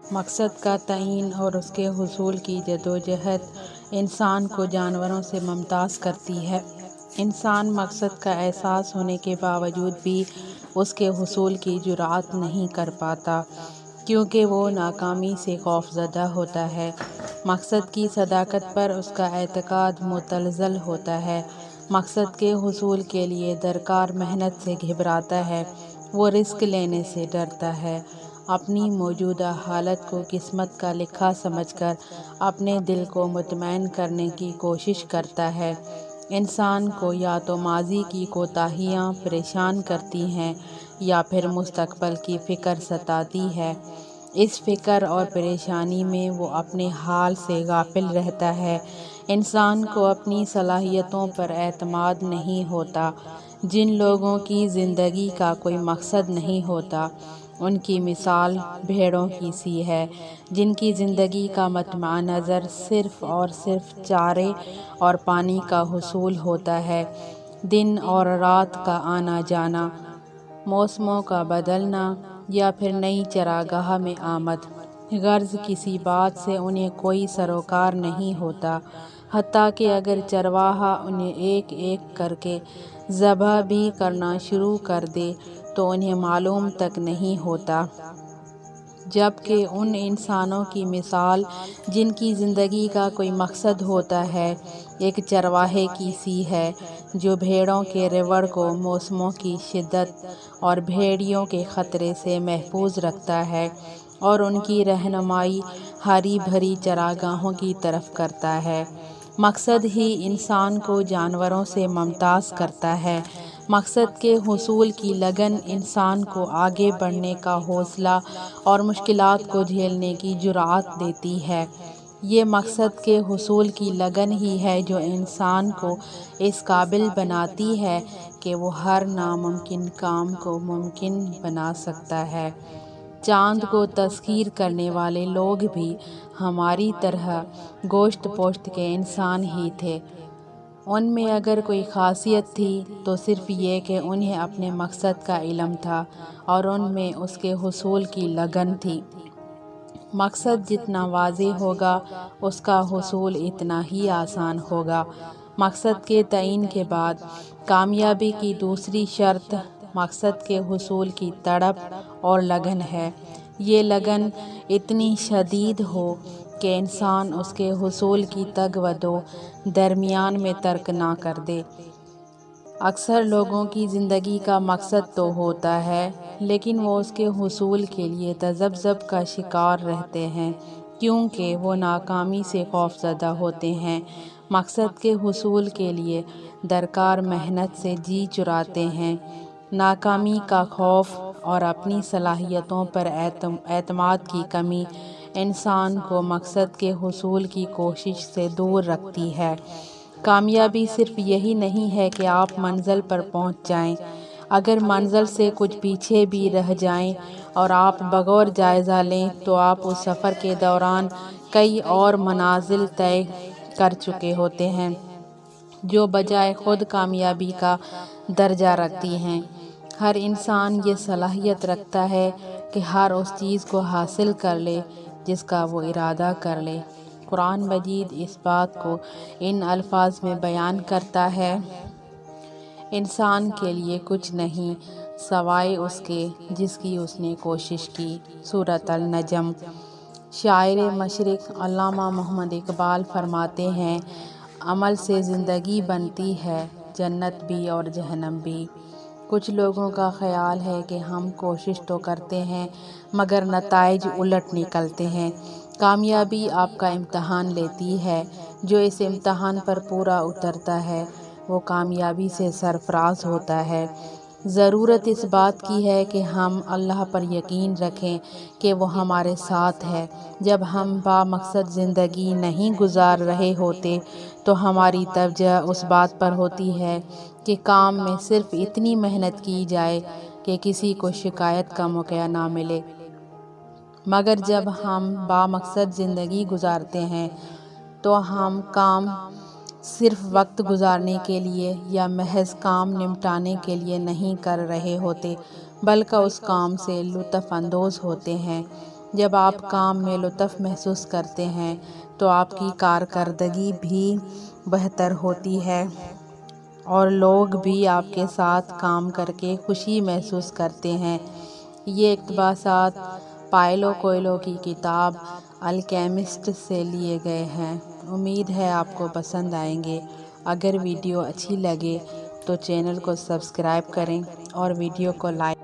مقصد کا تعین اور اس کے حصول کی جدوجہد انسان کو جانوروں سے ممتاز کرتی ہے۔ انسان مقصد کا احساس ہونے کے باوجود بھی اس کے حصول کی جرأت نہیں کر پاتا، کیونکہ وہ ناکامی سے خوفزدہ ہوتا ہے۔ مقصد کی صداقت پر اس کا اعتقاد متزلزل ہوتا ہے۔ مقصد کے حصول کے لیے درکار محنت سے گھبراتا ہے، وہ رسک لینے سے ڈرتا ہے، اپنی موجودہ حالت کو قسمت کا لکھا سمجھ کر اپنے دل کو مطمئن کرنے کی کوشش کرتا ہے۔ انسان کو یا تو ماضی کی کوتاہیاں پریشان کرتی ہیں یا پھر مستقبل کی فکر ستاتی ہے۔ اس فکر اور پریشانی میں وہ اپنے حال سے غافل رہتا ہے۔ انسان کو اپنی صلاحیتوں پر اعتماد نہیں ہوتا۔ جن لوگوں کی زندگی کا کوئی مقصد نہیں ہوتا، ان کی مثال بھیڑوں کی سی ہے، جن کی زندگی کا مطمع نظر صرف اور صرف چارے اور پانی کا حصول ہوتا ہے۔ دن اور رات کا آنا جانا، موسموں کا بدلنا یا پھر نئی چراگاہ میں آمد، غرض کسی بات سے انہیں کوئی سروکار نہیں ہوتا، حتیٰ کہ اگر چرواہا انہیں ایک ایک کر کے ذبح بھی کرنا شروع کر دے تو انہیں معلوم تک نہیں ہوتا۔ جبکہ ان انسانوں کی مثال جن کی زندگی کا کوئی مقصد ہوتا ہے، ایک چرواہے کی سی ہے جو بھیڑوں کے ریوڑ کو موسموں کی شدت اور بھیڑیوں کے خطرے سے محفوظ رکھتا ہے اور ان کی رہنمائی ہری بھری چراگاہوں کی طرف کرتا ہے۔ مقصد ہی انسان کو جانوروں سے ممتاز کرتا ہے۔ مقصد کے حصول کی لگن انسان کو آگے بڑھنے کا حوصلہ اور مشکلات کو جھیلنے کی جرأت دیتی ہے۔ یہ مقصد کے حصول کی لگن ہی ہے جو انسان کو اس قابل بناتی ہے کہ وہ ہر ناممکن کام کو ممکن بنا سکتا ہے۔ چاند کو تسخیر کرنے والے لوگ بھی ہماری طرح گوشت پوشت کے انسان ہی تھے۔ ان میں اگر کوئی خاصیت تھی تو صرف یہ کہ انہیں اپنے مقصد کا علم تھا اور ان میں اس کے حصول کی لگن تھی۔ مقصد جتنا واضح ہوگا، اس کا حصول اتنا ہی آسان ہوگا۔ مقصد کے تعین کے بعد کامیابی کی دوسری شرط مقصد کے حصول کی تڑپ اور لگن ہے۔ یہ لگن اتنی شدید ہو کہ انسان اس کے حصول کی تگ و دو درمیان میں ترک نہ کر دے۔ اکثر لوگوں کی زندگی کا مقصد تو ہوتا ہے، لیکن وہ اس کے حصول کے لیے تذبذب کا شکار رہتے ہیں، کیونکہ وہ ناکامی سے خوفزدہ ہوتے ہیں۔ مقصد کے حصول کے لیے درکار محنت سے جی چراتے ہیں۔ ناکامی کا خوف اور اپنی صلاحیتوں پر اعتماد کی کمی انسان کو مقصد کے حصول کی کوشش سے دور رکھتی ہے۔ کامیابی صرف یہی نہیں ہے کہ آپ منزل پر پہنچ جائیں۔ اگر منزل سے کچھ پیچھے بھی رہ جائیں اور آپ بغور جائزہ لیں تو آپ اس سفر کے دوران کئی اور منازل طے کر چکے ہوتے ہیں جو بجائے خود کامیابی کا درجہ رکھتی ہیں۔ ہر انسان یہ صلاحیت رکھتا ہے کہ ہر اس چیز کو حاصل کر لے جس کا وہ ارادہ کر لے۔ قرآن مجید اس بات کو ان الفاظ میں بیان کرتا ہے: انسان کے لیے کچھ نہیں سوائے اس کے جس کی اس نے کوشش کی۔ سورۃ النجم۔ شاعر مشرق علامہ محمد اقبال فرماتے ہیں: عمل سے زندگی بنتی ہے، جنت بھی اور جہنم بھی۔ کچھ لوگوں کا خیال ہے کہ ہم کوشش تو کرتے ہیں مگر نتائج الٹ نکلتے ہیں۔ کامیابی آپ کا امتحان لیتی ہے۔ جو اس امتحان پر پورا اترتا ہے وہ کامیابی سے سرفراز ہوتا ہے۔ ضرورت اس بات کی ہے کہ ہم اللہ پر یقین رکھیں کہ وہ ہمارے ساتھ ہے۔ جب ہم بامقصد زندگی نہیں گزار رہے ہوتے تو ہماری توجہ اس بات پر ہوتی ہے کہ کام میں صرف اتنی محنت کی جائے کہ کسی کو شکایت کا موقع نہ ملے۔ مگر جب ہم بامقصد زندگی گزارتے ہیں تو ہم کام صرف وقت گزارنے کے لیے یا محض کام نمٹانے کے لیے نہیں کر رہے ہوتے، بلکہ اس کام سے لطف اندوز ہوتے ہیں۔ جب آپ کام میں لطف محسوس کرتے ہیں تو آپ کی کارکردگی بھی بہتر ہوتی ہے اور لوگ بھی آپ کے ساتھ کام کر کے خوشی محسوس کرتے ہیں۔ یہ اقتباسات پائلو کوئلو کی کتاب الکیمسٹ سے لیے گئے ہیں۔ امید ہے آپ کو پسند آئیں گے۔ اگر ویڈیو اچھی لگے تو چینل کو سبسکرائب کریں اور ویڈیو کو لائک